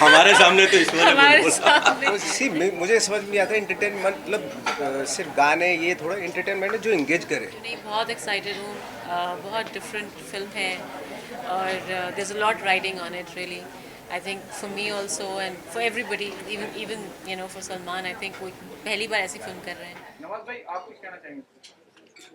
हमारे सामने तो इस वाले हमारे बोल सामने तो सी मुझे समझ में आता है एंटरटेनमेंट मतलब सिर्फ गाने ये थोड़ा एंटरटेनमेंट है जो एंगेज करे। नहीं, बहुत एक्साइटेड हूँ। बहुत डिफरेंट फिल्म है और there is a lot riding on it really. I think for me also and for everybody, even even you know for Salman, I think वो पहली बार ऐसी फिल्म कर रहे हैं। नवाज भाई, आप कुछ कहना चाहेंगे?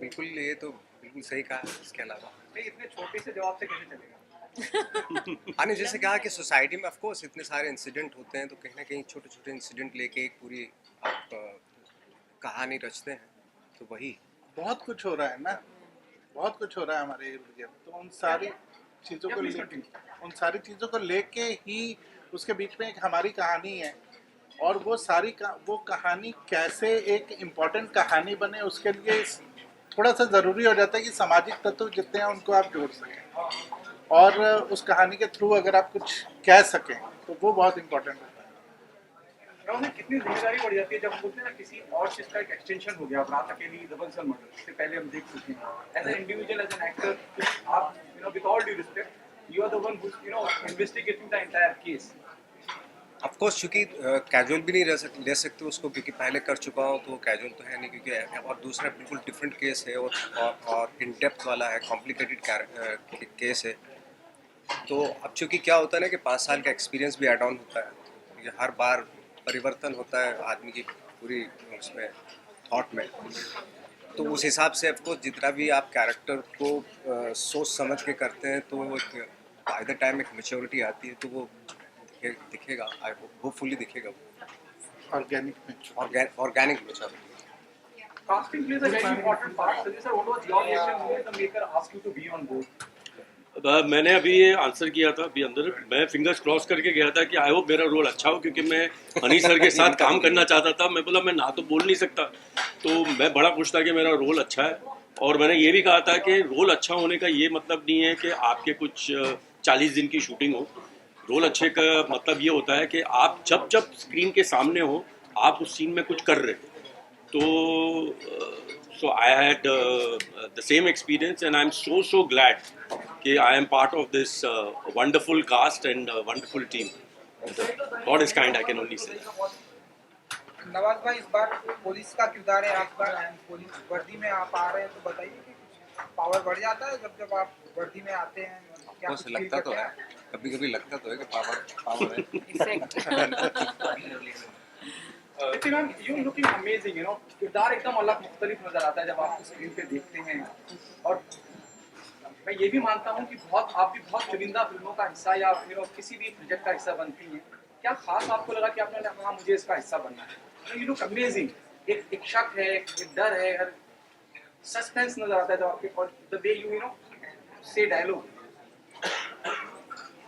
बिल्कुल, ये तो बिल्कुल सही कहा। इसके अलावा नहीं, इतने छोटे से जवाब से कैसे चलेगा? हाँ नहीं, जैसे कहा कि सोसाइटी में ऑफ कोर्स इतने सारे इंसिडेंट होते हैं, तो कहीं ना कहीं छोटे छोटे इंसिडेंट लेके एक पूरी आप कहानी रचते हैं, तो वही। बहुत कुछ हो रहा है ना, बहुत कुछ हो रहा है हमारे इर्द गिर्द, तो उन सारी चीज़ों को उन सारी चीज़ों को लेके ही उसके बीच में एक हमारी कहानी है, और वो वो कहानी कैसे एक इम्पोर्टेंट कहानी बने, उसके लिए थोड़ा सा ज़रूरी हो जाता है कि सामाजिक तत्व जितने हैं उनको आप जोड़ सकें, और उस कहानी के थ्रू अगर आप कुछ कह सकें तो वो बहुत इम्पोर्टेंट होता है। राहुल, कितनी जिम्मेदारी बढ़ जाती है जब हम बोलते हैं ना किसी और चीज का एक एक्सटेंशन हो गया। अब रात अकेली डबल सन मर्डर इससे पहले हम देख चुके हैं। As an individual, as an actor, आप with all due respect, you are the one who investigating the entire case. Of course, चूंकि कैजुअल भी नहीं ले सकते उसको, क्योंकि पहले कर चुका हूँ, तो वो कैजुअल तो है नहीं, क्योंकि और दूसरा बिल्कुल डिफरेंट केस है, और इन डेप्थ वाला है, कॉम्प्लिकेटेड केस है। तो अब चूंकि क्या होता है ना कि 5 साल का एक्सपीरियंस भी एड ऑन होता है, ये हर बार परिवर्तन होता है आदमी की पूरी उसमें थॉट में। तो उस हिसाब से आपको जितना भी आप कैरेक्टर को सोच समझ के करते हैं, तो वो बाय द टाइम एक मेच्योरिटी आती है, तो वो दिखेगा, आई होपफुली दिखेगा वो organic maturity. Casting plays a very important part. Sanjay sir, what was your reaction when the maker asked you to be on board? मैंने अभी ये आंसर किया था अभी अंदर, मैं फिंगर्स क्रॉस करके गया था कि आई होप मेरा रोल अच्छा हो, क्योंकि मैं हनी सर के साथ काम करना चाहता था। मैं बोला मैं ना तो बोल नहीं सकता, तो मैं बड़ा खुश था कि मेरा रोल अच्छा है। और मैंने ये भी कहा था कि रोल अच्छा होने का ये मतलब नहीं है कि आपके कुछ 40 दिन की शूटिंग हो। रोल अच्छे का मतलब ये होता है कि आप जब जब स्क्रीन के सामने हो, आप उस सीन में कुछ कर रहे हो। तो so I had the same experience, and I'm so glad कि I am part of this wonderful cast and wonderful team. God is kind, I can only say. Nawaz भाई, इस बार पुलिस का किरदार है, आप पुलिस वर्दी में आप आ रहे हैं, तो बताइए कि कुछ पावर बढ़ जाता है जब जब आप वर्दी में आते हैं? क्या कुछ फील लगता तो करते है, हैं? कभी कभी लगता तो है कि पावर है। इफेक्ट। इत्मीनान, you looking amazing, you know, किरदार एकदम अलग मुख्तलिफ नजर आता है जब आप स्क्रीन पे देखते हैं। और मैं ये भी मानता हूँ कि आप भी बहुत चुनिंदा फिल्मों का हिस्सा या किसी भी प्रोजेक्ट का हिस्सा बनती हैं। क्या खास आपको लगा कि आपने कहा मुझे इसका हिस्सा बनना है? You look amazing. एक शक है, एक डर है, हर सस्पेंस नजर आता है जब आपके, और द वे यू नो से dialogue.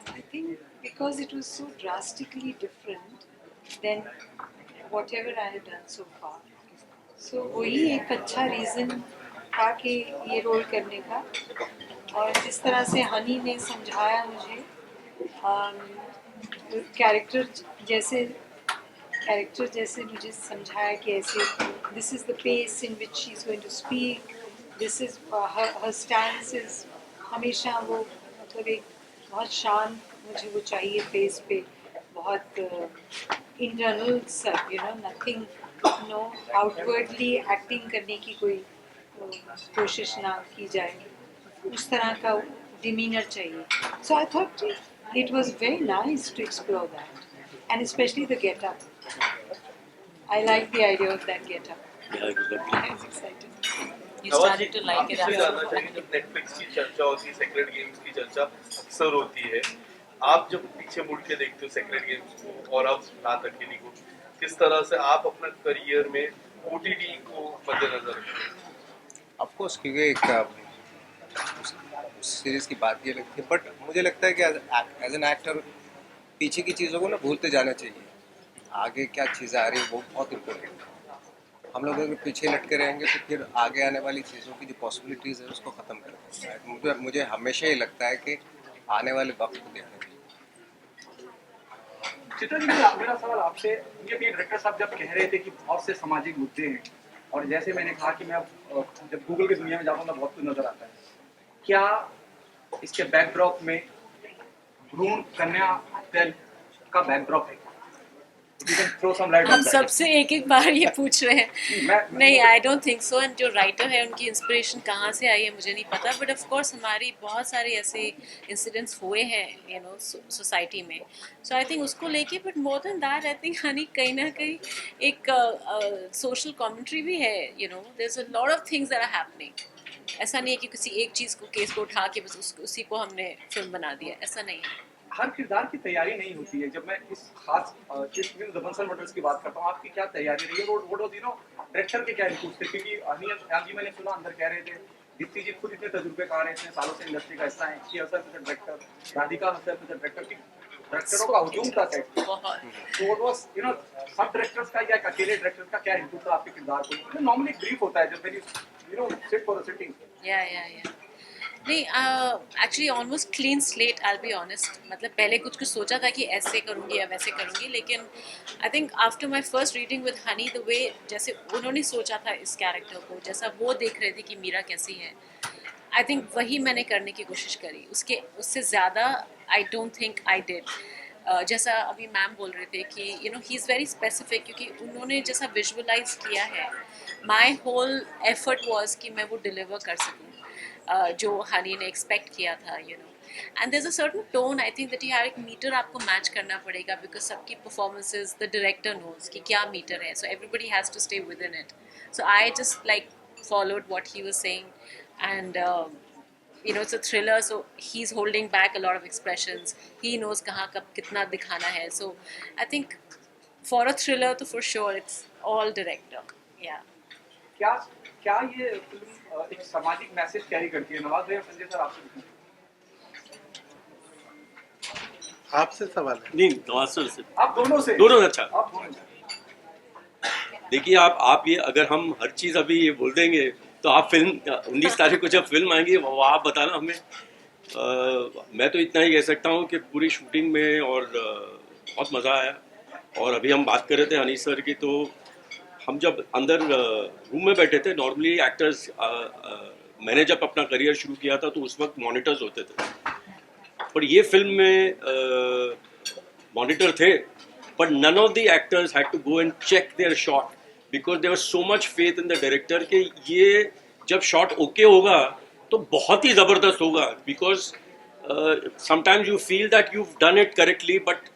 I think because it was so drastically different than whatever I had done so far. So वही एक अच्छा रीज़न था कि ये रोल करने का, और जिस तरह से हनी ने समझाया मुझे, कैरेक्टर जैसे मुझे समझाया कि ऐसे this is the pace in which she is going to speak, this is her stance is हमेशा वो मतलब एक बहुत शांत, मुझे वो चाहिए फेस पे, बहुत इंटरनल सब, नथिंग, नो आउटवर्डली एक्टिंग करने की कोई कोशिश ना की जाए, उस तरह का डिमीनर चाहिए. So I thought it was very nice to explore that, and especially the get-up. I like the idea of that get-up. Yeah, exactly. I was excited. You started to like it आपसे जानना after. चाहिए, जब Netflix की चर्चा होती है, sacred games की चर्चा अक्सर होती है, आप जब पीछे मुड़ के देखते हो सेक्रेड गेम्स को और अब रात अकेली को, किस तरह से आप अपना करियर में ओटीटी को मद्देनजर रखते हैं? ऑफ कोर्स, क्योंकि एक सीरीज की बात ये लगती है, बट मुझे लगता है कि एज एन एक्टर पीछे की चीज़ों को ना भूलते जाना चाहिए। आगे क्या चीज़ें आ रही है वो बहुत इम्पोर्टेंट है। हम लोग अगर पीछे लटके रहेंगे तो फिर आगे आने वाली चीज़ों की जो पॉसिबिलिटीज़ है उसको ख़त्म कर देंगे। मुझे हमेशा ही लगता है कि आने वाले वक्त को देखना चाहिए। चित्रा जी, मेरा सवाल आपसे ये भी, डायरेक्टर साहब जब कह रहे थे कि बहुत से सामाजिक मुद्दे हैं, और जैसे मैंने कहा कि मैं जब गूगल की दुनिया में जाता हूँ तो बहुत कुछ नजर आता है, क्या इसके बैकड्रॉप में भ्रूण कन्या हत्या का बैकड्रॉप है? You can throw some light हम on that. सबसे एक एक बार ये पूछ रहे हैं। मैं- नहीं, I don't think so. And जो राइटर है उनकी इंस्पिरेशन कहाँ से आई है मुझे नहीं पता, बट ऑफ कोर्स हमारी बहुत सारे ऐसे इंसिडेंट्स हुए हैं यू नो सोसाइटी में, सो आई थिंक उसको लेके, but more than that I think Honey कहीं ना कहीं एक सोशल कमेंट्री भी है, you know there is a lot of things that are happening. ऐसा नहीं है कि किसी एक चीज़ को केस को उठा के बस उसी को हमने फिल्म बना दिया, ऐसा नहीं है। हर किरदार की तैयारी नहीं होती है। जब मैं इस खास इस फिल्म द बंसल मर्डर्स की बात करता हूँ, आपकी क्या तैयारी रही है? What was you know director के क्या इनपुट्स थे? क्योंकि अनिल जी मैंने सुना अंदर कह रहे थे दीप्ति जी खुद इतने तजुर्बेकार हैं, इतने सालों से इंडस्ट्री का हिस्सा हैं, she herself is a director, Radhika herself is a director की डायरेक्टरों का हुजूम था सेट। बहुत तो व्हाट वाज यू नो सब डायरेक्टर्स का या अकेले डायरेक्टर का क्या इनपुट था आपके किरदार को? नॉर्मली ब्रीफ होता है जब you know sit for a sitting. या नहीं, actually almost clean slate, I be honest. मतलब पहले कुछ कुछ सोचा था कि ऐसे करूँगी या वैसे करूँगी, लेकिन I think after my first reading with Honey, the way जैसे उन्होंने सोचा था इस कैरेक्टर को, जैसा वो देख रहे थे कि मीरा कैसी है, आई थिंक वही मैंने करने की कोशिश करी। उससे ज़्यादा I don't think I did. जैसा अभी मैम बोल रहे थे कि you know he is very specific, क्योंकि उन्होंने जैसा विजुअलाइज किया है, माई होल एफर्ट वॉज कि मैं वो डिलीवर कर सकूँ जो हनी ने एक्सपेक्ट किया था, you know. And there is a certain tone, I think that you have एक मीटर आपको मैच करना पड़ेगा, बिकॉज सबकी परफॉर्मेंसेज द डायरेक्टर नोज कि क्या मीटर है, so everybody has to stay within it. So I just like followed what he was saying, and you know it's a thriller, so he's holding back a lot of expressions, he knows kahan kab kitna dikhana hai, so I think for a thriller to for sure it's all director. Yeah. क्या क्या ये film एक सामाजिक message carry करती है? नवाज भाई और Sanjay sir आपसे पूछूं। आपसे सवाल है। नहीं, नवाज सर से आप दोनों से अच्छा। आप दोनों से देखिए, आप ये अगर हम हर चीज़ अभी ये बोल देंगे तो आप फिल्म 19 तारीख को जब फिल्म आएंगी वो आप बताना हमें। मैं तो इतना ही कह सकता हूँ कि पूरी शूटिंग में और बहुत मज़ा आया। और अभी हम बात कर रहे थे हनी सर की, तो हम जब अंदर रूम में बैठे थे, नॉर्मली एक्टर्स मैंने जब अपना करियर शुरू किया था तो उस वक्त मॉनिटर्स होते थे, पर ये फिल्म में मॉनिटर थे, but none of the actors had to go and check their shot because there was so much faith in the director कि ये जब shot okay होगा तो बहुत ही ज़बरदस्त होगा, because sometimes you feel that you've done it correctly, but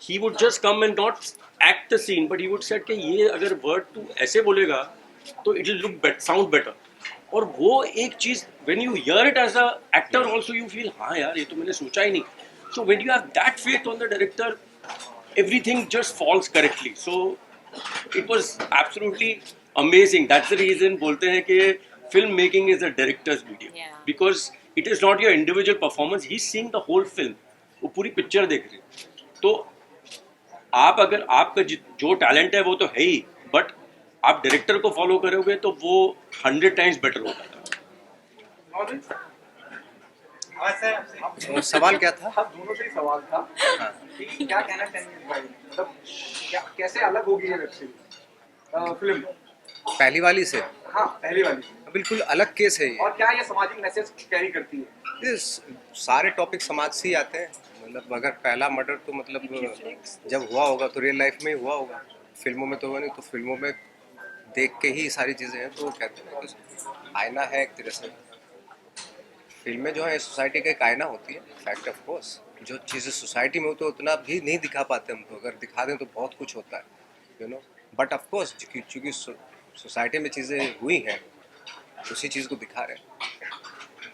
he would just come and not act the scene, but he would say कि ये अगर word तू ऐसे बोलेगा तो it will look better, sound better। और वो एक चीज़ when you hear it as a actor also you feel हाँ यार ये तो मैंने सोचा ही नहीं। So when you have that faith on the director, everything just falls correctly. So it was absolutely amazing. That's the reason बोलते हैं कि film making is a director's medium, Yeah. because it is not your individual performance. He's seeing the whole film. वो पूरी picture देख रही है। तो आप अगर आपका जो टैलेंट है वो तो है ही, बट आप डायरेक्टर को फॉलो करोगे तो वो 100 टाइम्स बेटर होता है। नवाज भाई, और सवाल क्या था? आप दोनों से ही सवाल था कि क्या कहना चाहेंगे इस बारे में? मतलब क्या कैसे अलग होगी ये वेब सीरीज फिल्म? पहली वाली से हाँ, पहली वाली। बिल्कुल अलग केस है ये। और क्या ये सामाजिक मैसेज कैरी करती है? ये सारे टॉपिक समाज से ही आते हैं। मतलब अगर पहला मर्डर तो मतलब जब हुआ होगा तो रियल लाइफ में ही हुआ होगा, फिल्मों में तो हुआ नहीं, तो फिल्मों में देख के ही सारी चीज़ें हैं। तो कहते हैं कि आईना है एक तरह से। फिल्में जो है सोसाइटी का एक आईना होती है, फैक्ट ऑफ कोर्स। जो चीज़ें सोसाइटी में होती है उतना भी नहीं दिखा पाते हम, तो अगर दिखा दें तो बहुत कुछ होता है, you no. But of course चूँकि सोसाइटी में चीज़ें हुई हैं, उसी चीज़ को दिखा रहे हैं।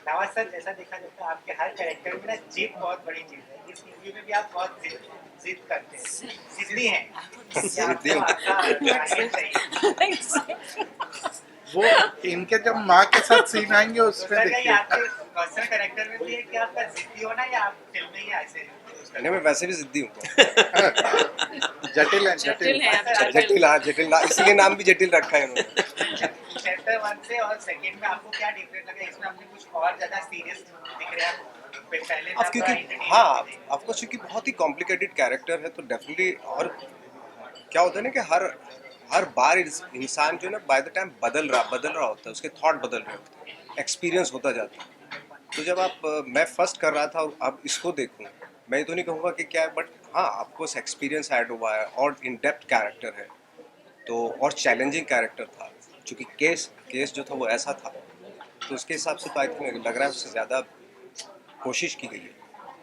नवाज सर, जैसा देखा जाता है आपके हर कैरेक्टर में ना जिद बहुत बड़ी चीज है। इस मूवी में भी आप बहुत जिद करते हैं, जिद्दी हैं। जिद्दी हूँ। वो इनके जब माँ के साथ सीन आएंगे उस पे सर, ये देखिए। आपके पर्सनल कैरेक्टर में भी है कि आपका जिद्दी होना, या आप फिल्म में ही ऐसे नहीं, मैं वैसे भी जिद्दी हूँ। जटिल है, जटिल है आप, जटिल, हाँ जटिल, इसलिए नाम भी जटिल रखा है इन्होंने। चैप्टर 1 से और सेकंड में आपको क्या डिफरेंस लगा? इसमें आपने कुछ और ज्यादा सीरियस दिख रहा है पहले अब क्योंकि हाँ आपको क्योंकि बहुत ही कॉम्प्लिकेटेड कैरेक्टर है, तो डेफिनेटली। और क्या होता है ना कि हर बार इंसान जो है ना बाय द टाइम बदल रहा होता है, उसके थॉट बदल रहे होते हैं, एक्सपीरियंस होता जाता है। तो जब मैं फर्स्ट कर रहा था और अब इसको देखूं, मैं तो नहीं कहूँगा कि क्या है, बट हाँ ऑफकोर्स एक्सपीरियंस ऐड हुआ है और इन डेप्थ कैरेक्टर है, तो और चैलेंजिंग कैरेक्टर था, क्योंकि केस जो था वो ऐसा था, तो उसके हिसाब से तो आई थिंक लग रहा है उससे ज़्यादा कोशिश की गई है।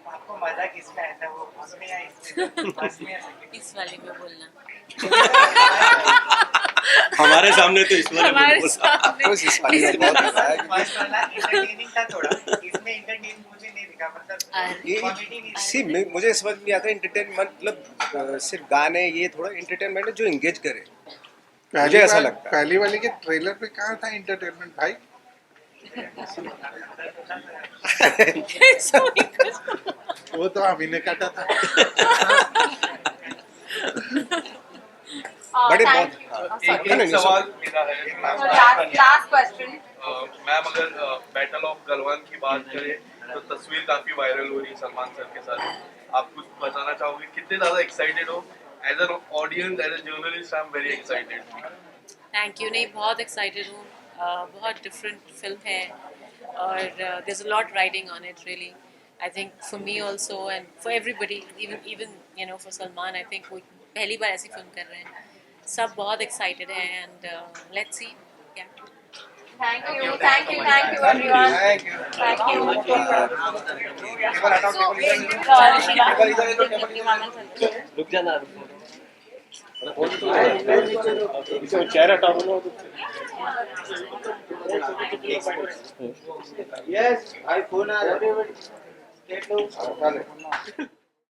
आपको मजा किसमें आया था, वो उसमें या इसमें, फर्स्ट में या सेकंड इस वाले में बोलना। हमारे सामने तो इस वाले हमारे में सामने ऑफकोर्स इस वाले में बहुत अच्छा है, क्योंकि फर्स्ट वाला इंटरटेनिंग था थोड़ा, इसमें इंटरटेन मुझे नहीं दिखा, मतलब ये कॉमेडी नहीं सी मुझे समझ में आता है इंटरटेनमेंट मतलब सिर्फ गाने, ये थोड़ा इंटरटेनमेंट है जो एंगेज करे, मुझे ऐसा लगता है। पहली वाली के ट्रेलर पे कहाँ था इंटरटेनमेंट भाई? वो तो हम ही ने काटा था। बड़े बहुत एक सवाल मेरा है लास्ट क्वेश्चन। मैम, अगर बैटल ऑफ गलवान की बात करें तो तस्वीर काफी वायरल हो रही है सलमान सर के साथ, आप कुछ बताना चाहोगे कितने ज्यादा एक्साइटेड हो? As an audience, as a journalist, I am very excited. Thank you. नहीं, बहुत एक्साइटेड हूँ। बहुत डिफरेंट फिल्म है और there is a lot riding on it really. I think for me also and for everybody, even you know for Salman, I think वो पहली बार ऐसी film कर रहे हैं। सब बहुत एक्साइटेड हैं and let's see. Thank you everyone. Thank you. रुक जाना। यस भाई, फोन आ रहा है।